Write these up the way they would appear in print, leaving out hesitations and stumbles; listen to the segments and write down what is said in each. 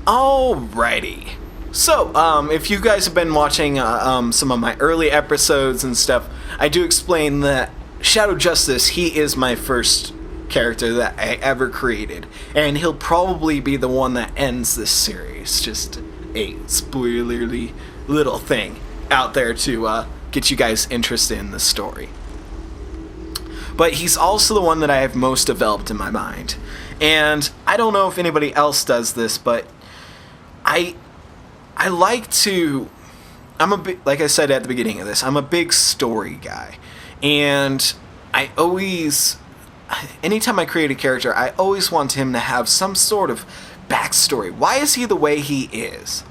Alrighty. So, if you guys have been watching some of my early episodes and stuff, I do explain that Shadow Justice, he is my first character that I ever created, and he'll probably be the one that ends this series. Just a spoilerly little thing out there to get you guys interested in the story. But he's also the one that I have most developed in my mind. And I don't know if anybody else does this, but I like to... I'm a big, like I said at the beginning of this, I'm a big story guy. And I always... Anytime I create a character, I always want him to have some sort of backstory. Why is he the way he is?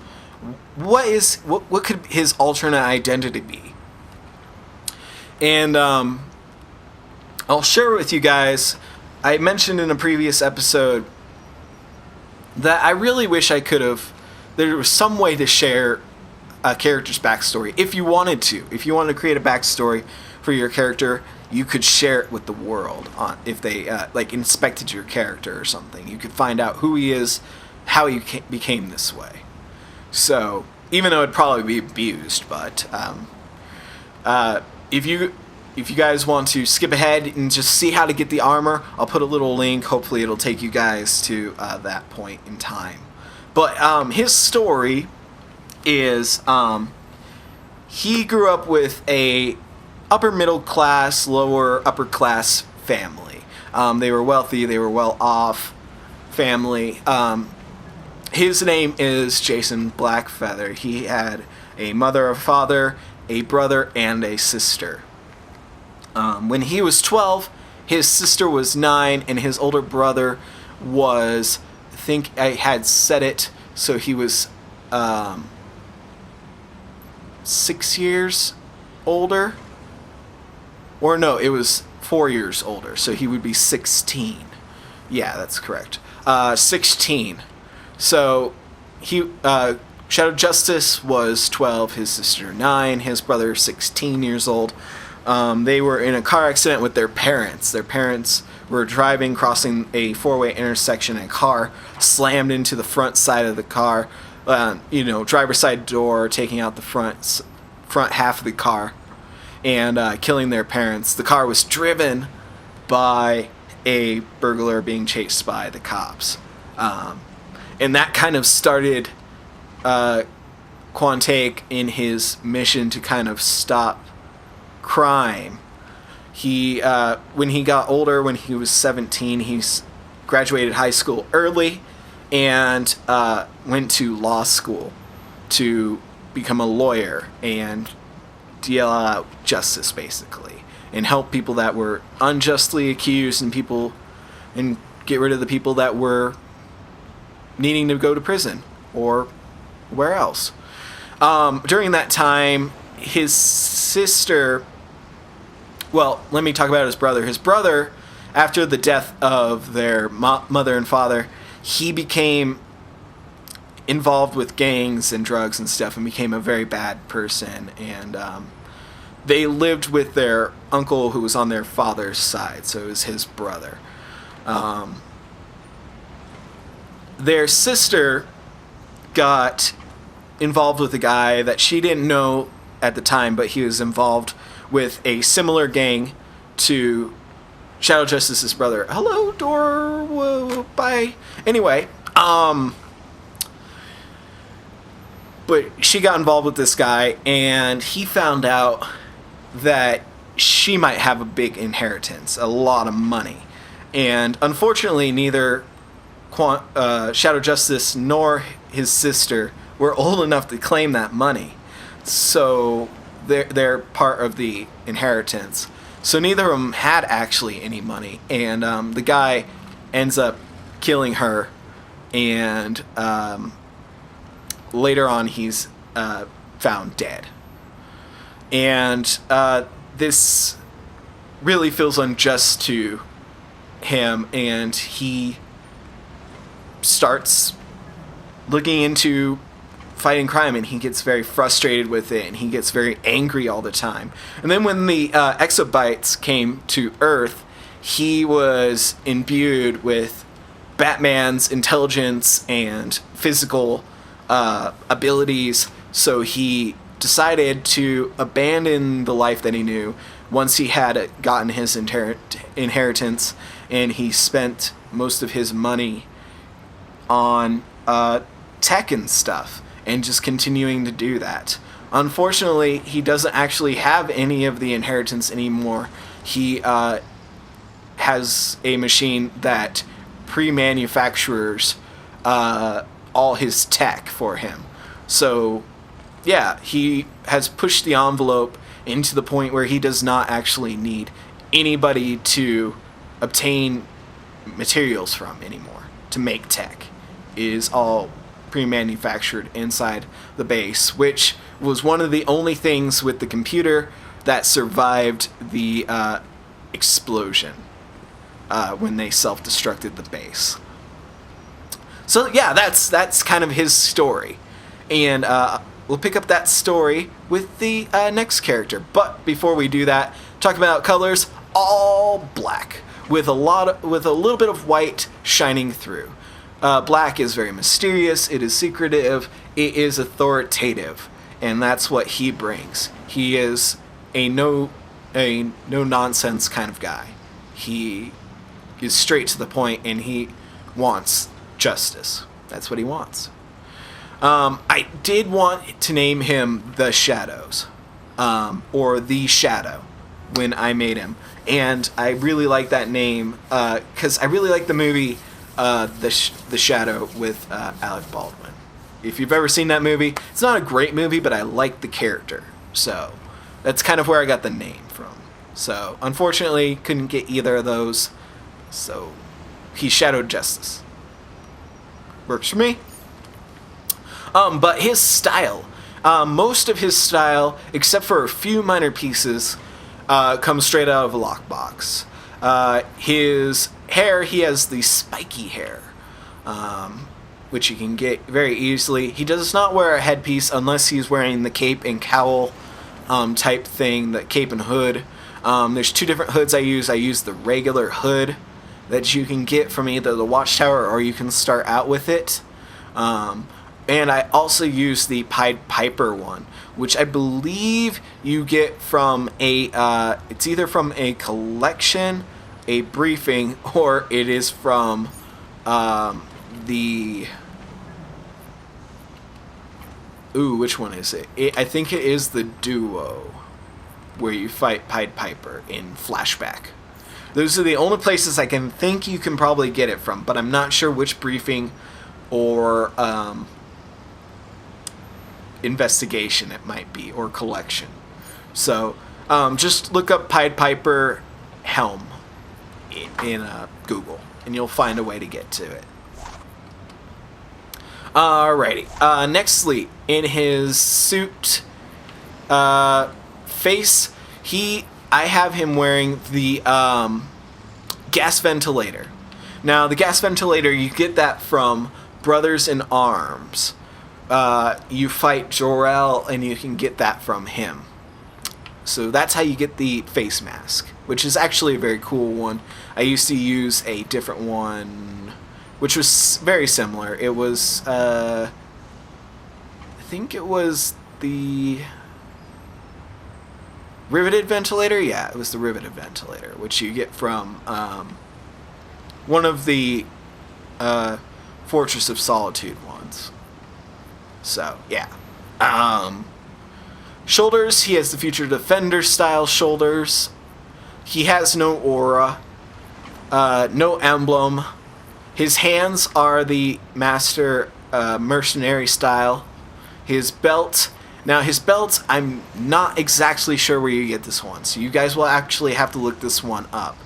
What could his alternate identity be? And I'll share with you guys. I mentioned in a previous episode that I really wish I could have. There was some way to share a character's backstory if you wanted to. If you wanted to create a backstory for your character, you could share it with the world. If they inspected your character or something, you could find out who he is, how he became this way. So even though it'd probably be abused, but if you guys want to skip ahead and just see how to get the armor, I'll put a little link. Hopefully it'll take you guys to that point in time. But his story is he grew up with a upper middle class, lower upper class family. They were wealthy, they were well off family. His name is Jason Blackfeather. He had a mother, a father, a brother, and a sister. When he was 12, his sister was 9, and his older brother was, I think I had said it, so he was 6 years older. Or no, it was 4 years older, so he would be 16. Yeah, that's correct. 16. So he Shadow Justice was 12, his sister 9, his brother 16 years old. They were in a car accident with their parents. Their parents were driving, crossing a four-way intersection, and a car slammed into the front side of the car. Driver's side door, taking out the front half of the car, and killing their parents. The car was driven by a burglar being chased by the cops. And that kind of started Quantique in his mission to kind of stop crime. He, when he got older, when he was 17, he graduated high school early and went to law school to become a lawyer and deal out justice, basically, and help people that were unjustly accused and get rid of the people that were needing to go to prison or where else. During that time, his sister... Well, let me talk about his brother. His brother, after the death of their mother and father, he became involved with gangs and drugs and stuff and became a very bad person. And they lived with their uncle who was on their father's side, so it was his brother. Their sister got involved with a guy that she didn't know at the time, but he was involved with a similar gang to Shadow Justice's brother. Hello, door. Whoa, bye. Anyway, but she got involved with this guy, and he found out that she might have a big inheritance, a lot of money. And unfortunately, neither Shadow Justice nor his sister were old enough to claim that money. So they're part of the inheritance. So neither of them had actually any money. And the guy ends up killing her. And later on, he's found dead. And this really feels unjust to him. And he starts looking into fighting crime, and he gets very frustrated with it, and he gets very angry all the time. And then when the exobites came to Earth, he was imbued with Batman's intelligence and physical abilities, so he decided to abandon the life that he knew once he had gotten his inheritance, and he spent most of his money on tech and stuff, and just continuing to do that. Unfortunately, he doesn't actually have any of the inheritance anymore. He has a machine that pre-manufactures all his tech for him. So, yeah, he has pushed the envelope into the point where he does not actually need anybody to obtain materials from anymore to make tech. It is all pre-manufactured inside the base, which was one of the only things with the computer that survived the explosion when they self-destructed the base. So yeah, that's kind of his story, and we'll pick up that story with the next character. But before we do that, talk about colors. All black with a little bit of white shining through. Black is very mysterious. It is secretive. It is authoritative, and that's what he brings. He is a no nonsense kind of guy. He is straight to the point, and he wants justice. That's what he wants. I did want to name him the Shadows, or the Shadow, when I made him, and I really like that name because I really like the movie the Shadow with Alec Baldwin. If you've ever seen that movie, it's not a great movie, but I like the character, so that's kind of where I got the name from. So unfortunately, couldn't get either of those. So he shadowed justice. Works for me. But his style, most of his style, except for a few minor pieces, comes straight out of a lockbox. His hair, he has the spiky hair, which you can get very easily. He does not wear a headpiece unless he's wearing the cape and cowl type thing, the cape and hood. There's two different hoods I use. I use the regular hood that you can get from either the Watchtower or you can start out with it. And I also use the Pied Piper one, which I believe you get from it's either from a collection, a briefing, or it is from which one is it? I think it is the duo where you fight Pied Piper in flashback. Those are the only places I can think you can probably get it from, but I'm not sure which briefing or investigation it might be, or collection. So just look up Pied Piper helm in Google, and you'll find a way to get to it. Alrighty. Nextly, in his suit face, I have him wearing the gas ventilator. Now, the gas ventilator, you get that from Brothers in Arms. You fight Jor-El, and you can get that from him. So that's how you get the face mask, which is actually a very cool one. I used to use a different one, which was very similar. It was, I think it was the riveted ventilator? Yeah, it was the riveted ventilator, which you get from one of the Fortress of Solitude ones. So, yeah. Shoulders, he has the Future Defender style shoulders. He has no aura, no emblem. His hands are the Master Mercenary style. His belt, now his belt, I'm not exactly sure where you get this one, so you guys will actually have to look this one up.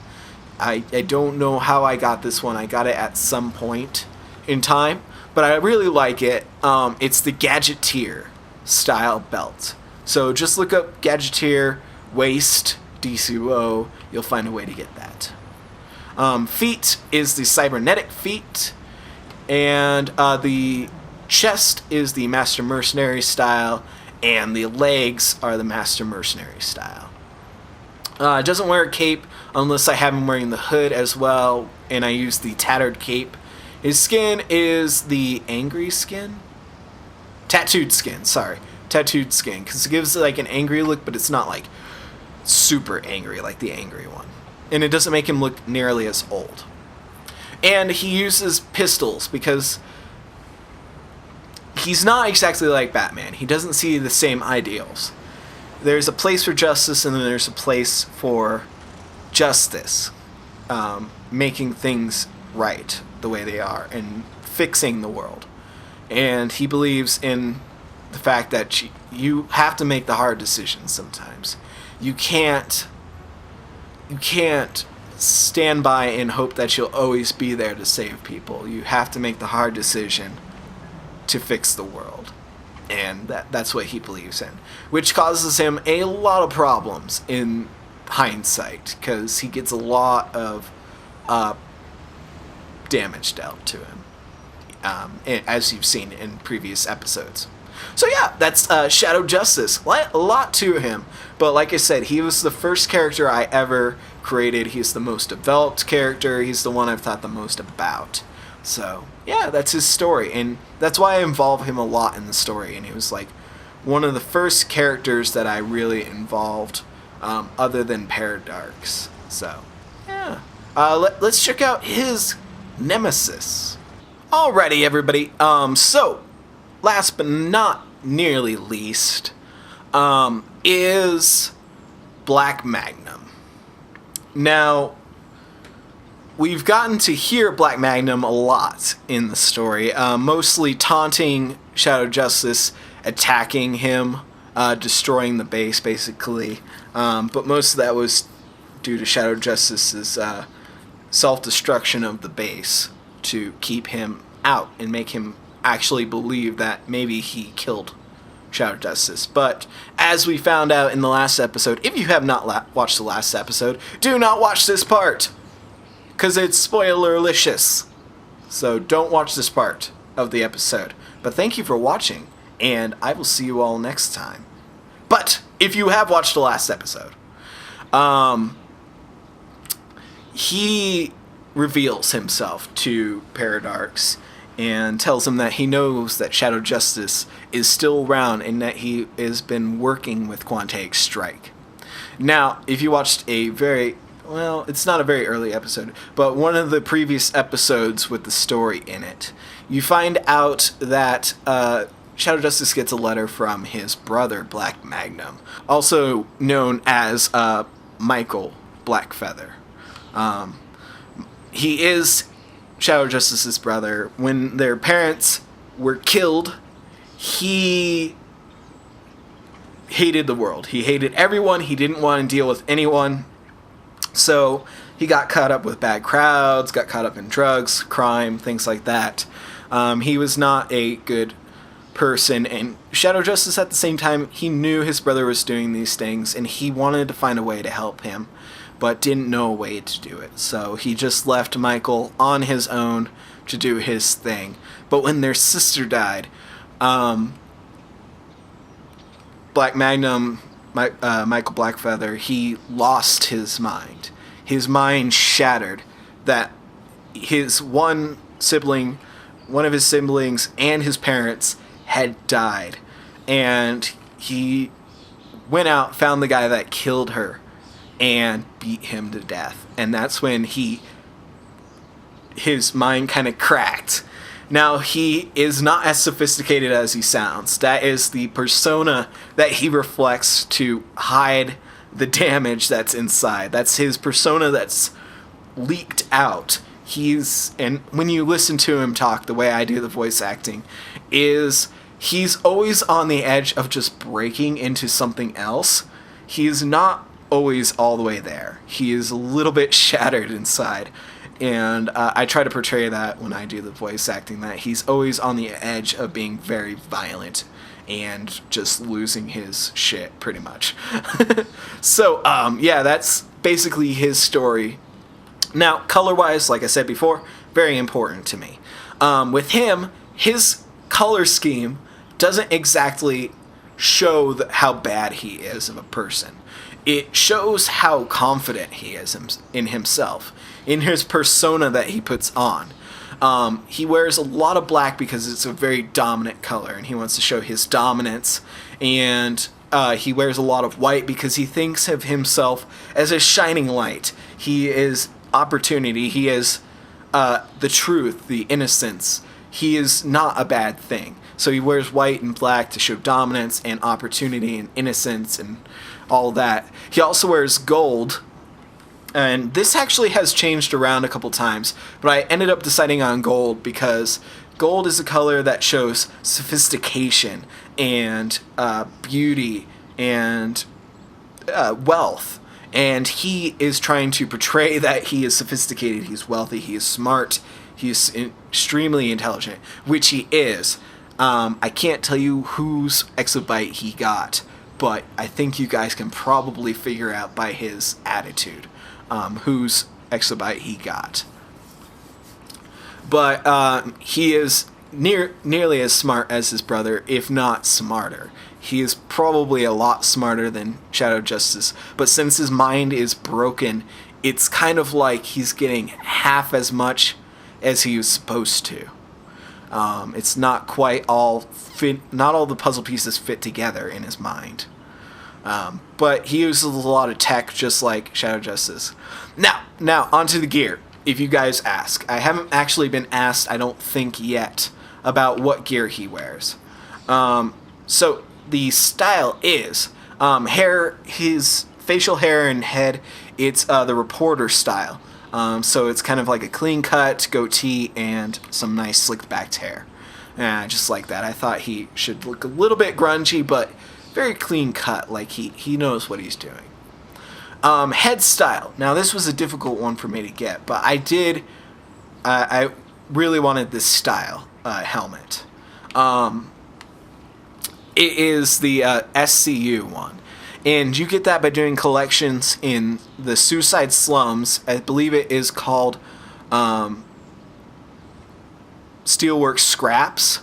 I don't know how I got this one. I got it at some point in time, but I really like it. It's the Gadgeteer style belt. So just look up Gadgeteer waist DCUO. You'll find a way to get that. Feet is the cybernetic feet, and the chest is the Master Mercenary style, and the legs are the Master Mercenary style. Doesn't wear a cape unless I have him wearing the hood as well, and I use the tattered cape His skin is the angry skin? Tattooed skin, sorry. Tattooed skin, because it gives like an angry look, but it's not like super angry like the angry one. And it doesn't make him look nearly as old. And he uses pistols because he's not exactly like Batman. He doesn't see the same ideals. There's a place for justice, and then there's a place for justice. Making things right the way they are and fixing the world. And he believes in the fact that you have to make the hard decisions sometimes. You can't stand by and hope that you'll always be there to save people. You have to make the hard decision to fix the world. And that's what he believes in, which causes him a lot of problems in hindsight, because he gets a lot of damage dealt to him, as you've seen in previous episodes. So yeah, that's Shadow Justice. A lot to him, but like I said, he was the first character I ever created. He's the most developed character. He's the one I've thought the most about. So yeah, that's his story, and that's why I involve him a lot in the story. And he was like one of the first characters that I really involved, other than Paradarks. So yeah, let's check out his nemesis. Alrighty, everybody. So last but not nearly least, is Black Magnum. Now, we've gotten to hear Black Magnum a lot in the story, mostly taunting Shadow Justice, attacking him, destroying the base, basically. But most of that was due to Shadow Justice's self-destruction of the base to keep him out and make him actually believe that maybe he killed Shadow Justice. But as we found out in the last episode, if you have not watched the last episode, do not watch this part, because it's spoiler-licious. So don't watch this part of the episode. But thank you for watching, and I will see you all next time. But if you have watched the last episode, he reveals himself to Paradarks and tells him that he knows that Shadow Justice is still around and that he has been working with Quantaic Strike. Now, if you watched it's not a very early episode, but one of the previous episodes with the story in it, you find out that Shadow Justice gets a letter from his brother, Black Magnum, also known as Michael Blackfeather. He is Shadow Justice's brother. When their parents were killed, he hated the world. He hated everyone. He didn't want to deal with anyone. So he got caught up with bad crowds, got caught up in drugs, crime, things like that. He was not a good person, and Shadow Justice at the same time, he knew his brother was doing these things, and he wanted to find a way to help him, but didn't know a way to do it. So he just left Michael on his own to do his thing. But when their sister died, Black Magnum, Michael Blackfeather, he lost his mind. His mind shattered that his one of his siblings and his parents had died. And he went out, found the guy that killed her, and beat him to death. And that's when his mind kind of cracked. Now, he is not as sophisticated as he sounds. That is the persona that he reflects to hide the damage that's inside. That's his persona that's leaked out. And when you listen to him talk, the way I do the voice acting, is he's always on the edge of just breaking into something else. He's not always all the way there. He is a little bit shattered inside. And I try to portray that when I do the voice acting, that he's always on the edge of being very violent and just losing his shit, pretty much. So, yeah, that's basically his story. Now, color-wise, like I said before, very important to me. With him, his color scheme doesn't exactly show how bad he is of a person. It shows how confident he is in himself, in his persona that he puts on. He wears a lot of black because it's a very dominant color, and he wants to show his dominance. And he wears a lot of white because he thinks of himself as a shining light. He is opportunity. He is the truth, the innocence. He is not a bad thing. So he wears white and black to show dominance and opportunity and innocence and all that. He also wears gold. And this actually has changed around a couple times, but I ended up deciding on gold because gold is a color that shows sophistication and beauty and wealth. And he is trying to portray that he is sophisticated, he's wealthy, he is smart, he's extremely intelligent, which he is. I can't tell you whose exobyte he got, but I think you guys can probably figure out by his attitude whose exobyte he got. But he is nearly as smart as his brother, if not smarter. He is probably a lot smarter than Shadow Justice, but since his mind is broken, it's kind of like he's getting half as much as he was supposed to. It's not quite all fit, not all the puzzle pieces fit together in his mind. But he uses a lot of tech just like Shadow Justice. Now onto the gear. If you guys ask, I haven't actually been asked, I don't think yet, about what gear he wears. So the style is his facial hair and head. It's the reporter style. So it's kind of like a clean cut, goatee, and some nice slicked backed hair. Just like that. I thought he should look a little bit grungy, but very clean cut, like he knows what he's doing. Head style. Now this was a difficult one for me to get, but I really wanted this style helmet. It is the SCU one. And you get that by doing collections in the Suicide Slums. I believe it is called Steelworks Scraps.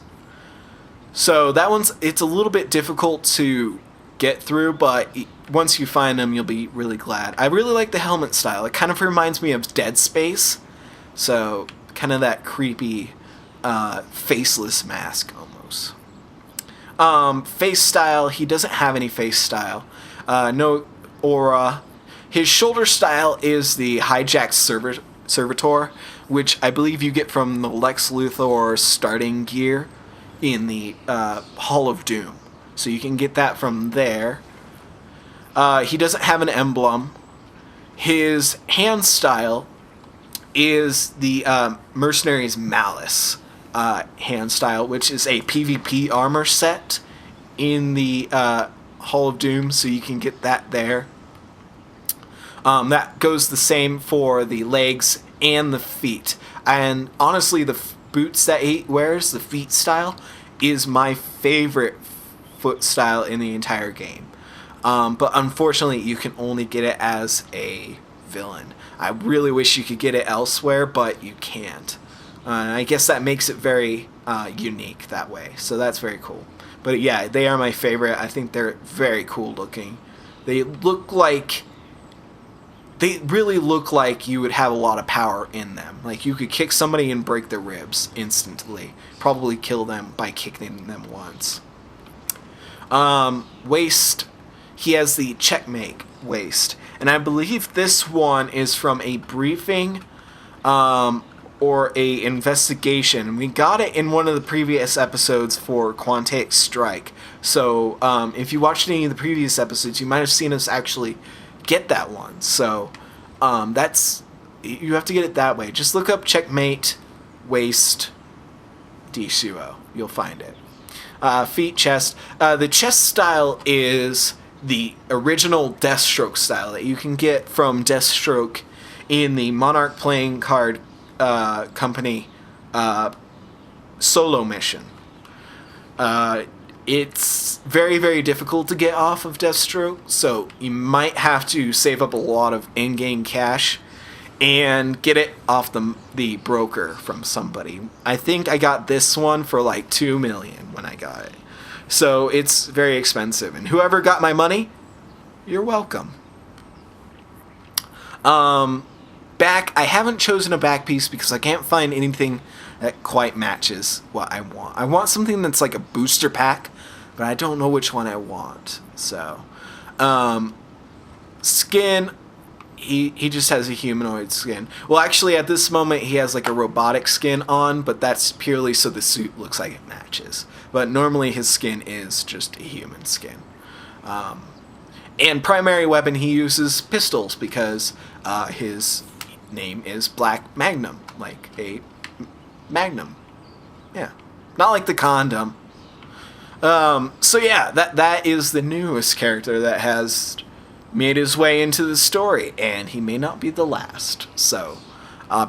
So that it's a little bit difficult to get through, but once you find them, you'll be really glad. I really like the helmet style. It kind of reminds me of Dead Space. So kind of that creepy faceless mask almost. Face style, he doesn't have any face style. No aura. His shoulder style is the hijacked servitor, which I believe you get from the Lex Luthor starting gear in the Hall of Doom. So you can get that from there. He doesn't have an emblem. His hand style is the Mercenary's Malice hand style, which is a PvP armor set in the Hall of Doom, so you can get that there. That goes the same for the legs and the feet. And honestly, the boots that he wears, the feet style, is my favorite foot style in the entire game. But unfortunately, you can only get it as a villain. I really wish you could get it elsewhere, but you can't. I guess that makes it very unique that way. So that's very cool. But yeah, they are my favorite. I think they're very cool looking. They really look like you would have a lot of power in them. Like you could kick somebody and break their ribs instantly. Probably kill them by kicking them once. Waist. He has the checkmate waist. And I believe this one is from a briefing or a investigation. We got it in one of the previous episodes for Quantic Strike. So if you watched any of the previous episodes, you might have seen us actually get that one. So you have to get it that way. Just look up checkmate waist DCUO. You'll find it. Feet, chest. The chest style is the original Deathstroke style that you can get from Deathstroke in the Monarch Playing Card Company solo mission. It's very, very difficult to get off of Deathstroke, so you might have to save up a lot of in-game cash and get it off the broker from somebody. I think I got this one for like $2 million when I got it. So it's very expensive. And whoever got my money, you're welcome. Back, I haven't chosen a back piece because I can't find anything that quite matches what I want. I want something that's like a booster pack, but I don't know which one I want. So, skin, he just has a humanoid skin. Well, actually, at this moment, he has like a robotic skin on, but that's purely so the suit looks like it matches. But normally his skin is just a human skin. And primary weapon, he uses pistols because his name is Black Magnum, like a Magnum. Yeah, not like the condom. So yeah, that is the newest character that has made his way into the story, and he may not be the last. So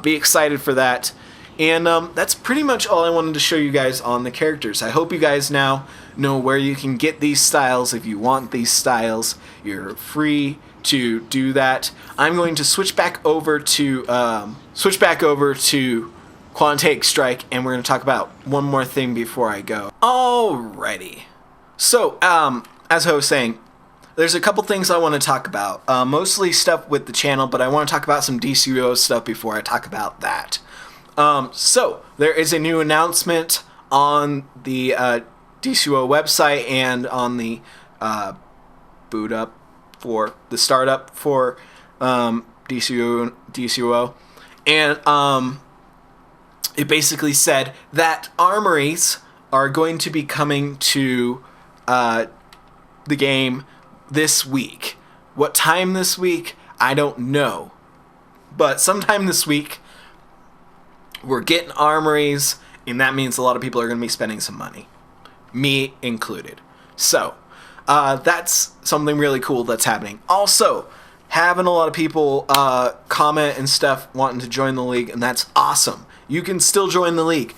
be excited for that. And that's pretty much all I wanted to show you guys on the characters. I hope you guys now know where you can get these styles. If you want these styles, you're free to do that. I'm going to switch back over to Quantaic Strike, and we're going to talk about one more thing before I go. Alrighty. So, as I was saying, there's a couple things I want to talk about. Mostly stuff with the channel, but I want to talk about some DCUO stuff before I talk about that. So, there is a new announcement on the DCUO website and on the boot up for the startup for DCUO. And it basically said that armories are going to be coming to the game this week. What time this week, I don't know. But sometime this week, we're getting armories, and that means a lot of people are going to be spending some money. Me included. So, that's something really cool that's happening. Also, having a lot of people comment and stuff wanting to join the league, and that's awesome. You can still join the league.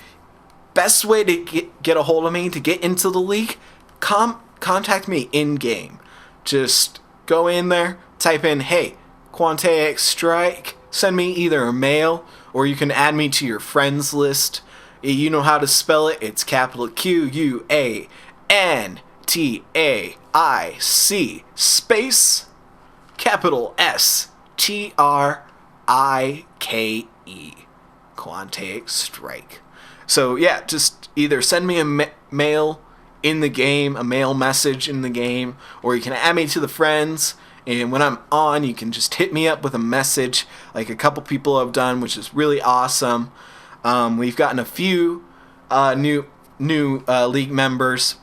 Best way to get a hold of me to get into the league, contact me in-game. Just go in there, type in, hey, Quantaic Strike, send me either a mail, or you can add me to your friends list. You know how to spell it. It's capital QUANTAIC space capital STRIKE. Quantaic Strike. So yeah, just either send me a mail in the game, a mail message in the game, or you can add me to the friends, and when I'm on, you can just hit me up with a message like a couple people have done, which is really awesome. We've gotten a few new league members,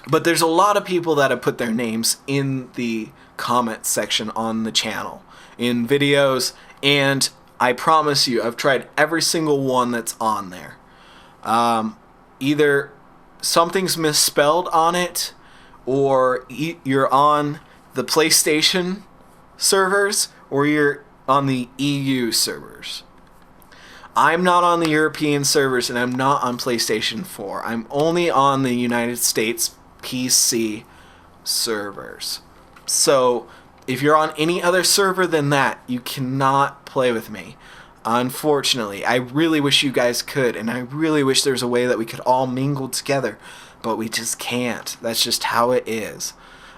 but there's a lot of people that have put their names in the comment section on the channel, in videos, and I promise you, I've tried every single one that's on there. Either something's misspelled on it, or you're on the PlayStation servers, or you're on the EU servers. I'm not on the European servers, and I'm not on PlayStation 4. I'm only on the United States PC servers. So, if you're on any other server than that, you cannot play with me. Unfortunately, I really wish you guys could, and I really wish there was a way that we could all mingle together, but we just can't. That's just how it is.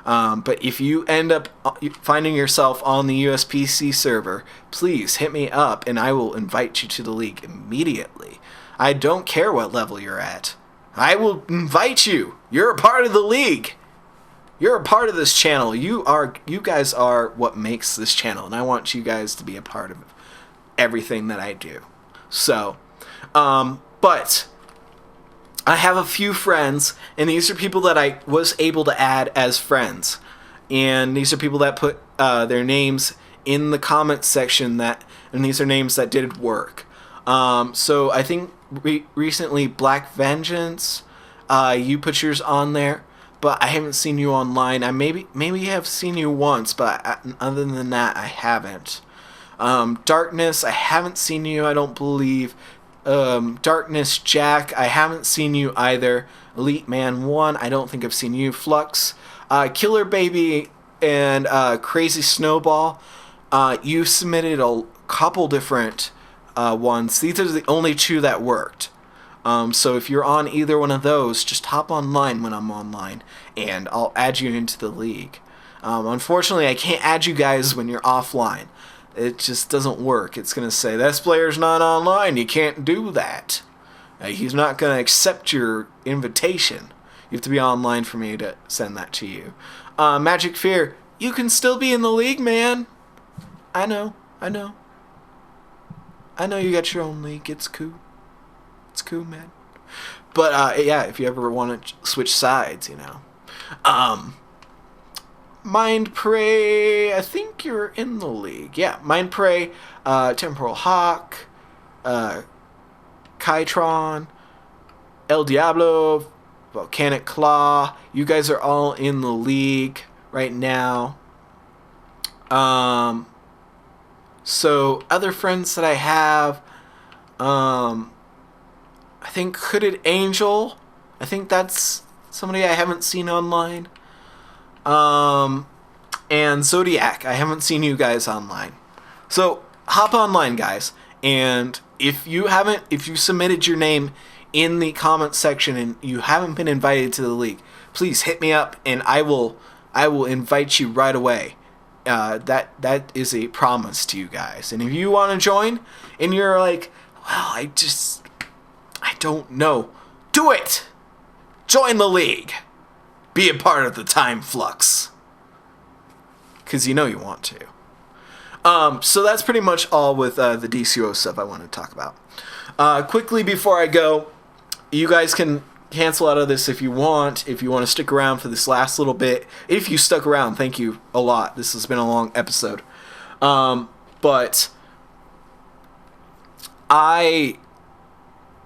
But if you end up finding yourself on the USPC server, please hit me up, and I will invite you to the league immediately. I don't care what level you're at. I will invite you. You're a part of the league. You're a part of this channel. You guys are what makes this channel, and I want you guys to be a part of everything that I do. So, but I have a few friends, and these are people that I was able to add as friends, and these are people that put their names in the comments section, and these are names that did work. So I think recently Black Vengeance, you put yours on there, but I haven't seen you online. I maybe have seen you once, but other than that, I haven't. Darkness, I haven't seen you, I don't believe. Darkness Jack, I haven't seen you either. Elite Man 1, I don't think I've seen you. Flux, Killer Baby, and Crazy Snowball, you submitted a couple different ones. These are the only two that worked. So if you're on either one of those, just hop online when I'm online, and I'll add you into the league. Unfortunately, I can't add you guys when you're offline. it just doesn't work. It's going to say, this player's not online. You can't do that. He's not going to accept your invitation. You have to be online for me to send that to you. Magic Fear, you can still be in the league, man. I know you got your own league. It's cool. It's cool, man. But, yeah, if you ever want to switch sides, you know. Mind Prey, I think you're in the league. Yeah, Mind Prey, Temporal Hawk, Kytron, El Diablo, Volcanic Claw. You guys are all in the league right now. So other friends that I have, I think Hooded Angel. I think that's somebody I haven't seen online. And Zodiac. I haven't seen you guys online. So hop online, guys. And if you submitted your name in the comment section and you haven't been invited to the league, please hit me up and I will invite you right away. That is a promise to you guys. And if you want to join and you're like, well, I don't know, do it. Join the league. Be a part of the time flux. Because you know you want to. So that's pretty much all with the DCUO stuff I want to talk about. Quickly before I go, you guys can cancel out of this if you want. If you want to stick around for this last little bit. If you stuck around, thank you a lot. This has been a long episode. But I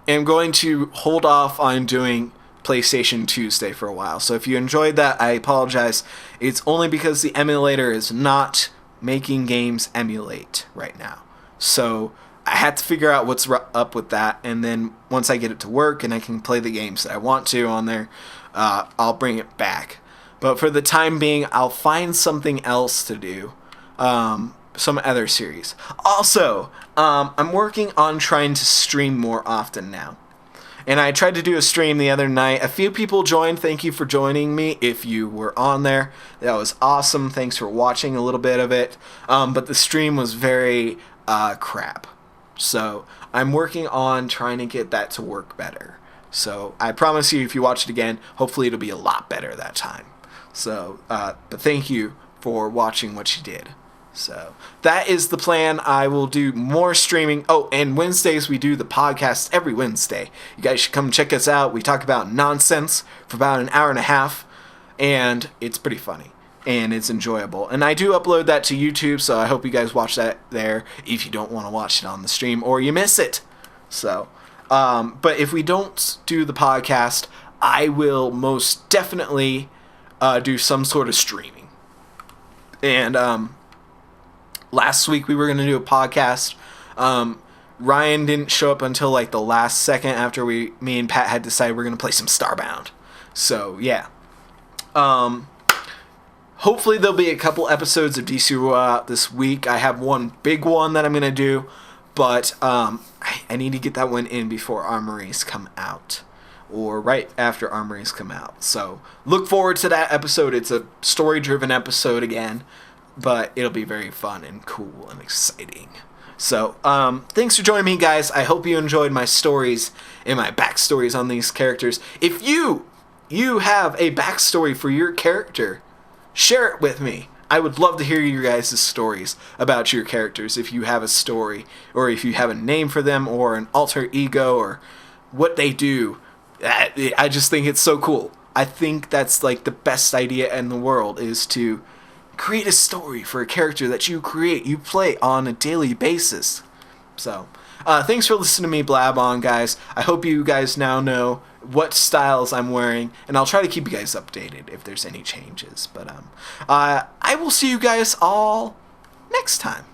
am going to hold off on doing PlayStation Tuesday for a while. So if you enjoyed that, I apologize. It's only because the emulator is not making games emulate right now. So I had to figure out what's up with that, and then once I get it to work and I can play the games that I want to on there, I'll bring it back. But for the time being, I'll find something else to do. Some other series. Also, I'm working on trying to stream more often now. And I tried to do a stream the other night. A few people joined. Thank you for joining me if you were on there. That was awesome. Thanks for watching a little bit of it. But the stream was very crap. So I'm working on trying to get that to work better. So I promise you, if you watch it again, hopefully it'll be a lot better that time. So, but thank you for watching what you did. So that is the plan. I will do more streaming. Oh, and Wednesdays we do the podcast every Wednesday. You guys should come check us out. We talk about nonsense for about an hour and a half, and it's pretty funny, and it's enjoyable. And I do upload that to YouTube, so I hope you guys watch that there if you don't want to watch it on the stream or you miss it. So, but if we don't do the podcast, I will most definitely do some sort of streaming. And, last week we were going to do a podcast. Ryan didn't show up until like the last second after me and Pat had decided we're going to play some Starbound. So, yeah. Hopefully there'll be a couple episodes of DCUO out this week. I have one big one that I'm going to do, but I need to get that one in before Armories come out. Or right after Armories come out. So, look forward to that episode. It's a story-driven episode again. But it'll be very fun and cool and exciting. So, thanks for joining me, guys. I hope you enjoyed my stories and my backstories on these characters. If you have a backstory for your character, share it with me. I would love to hear your guys' stories about your characters. If you have a story, or if you have a name for them, or an alter ego, or what they do. I just think it's so cool. I think that's like the best idea in the world, is to create a story for a character that you play on a daily basis. So, thanks for listening to me blab on, guys. I hope you guys now know what styles I'm wearing, and I'll try to keep you guys updated if there's any changes. But, I will see you guys all next time.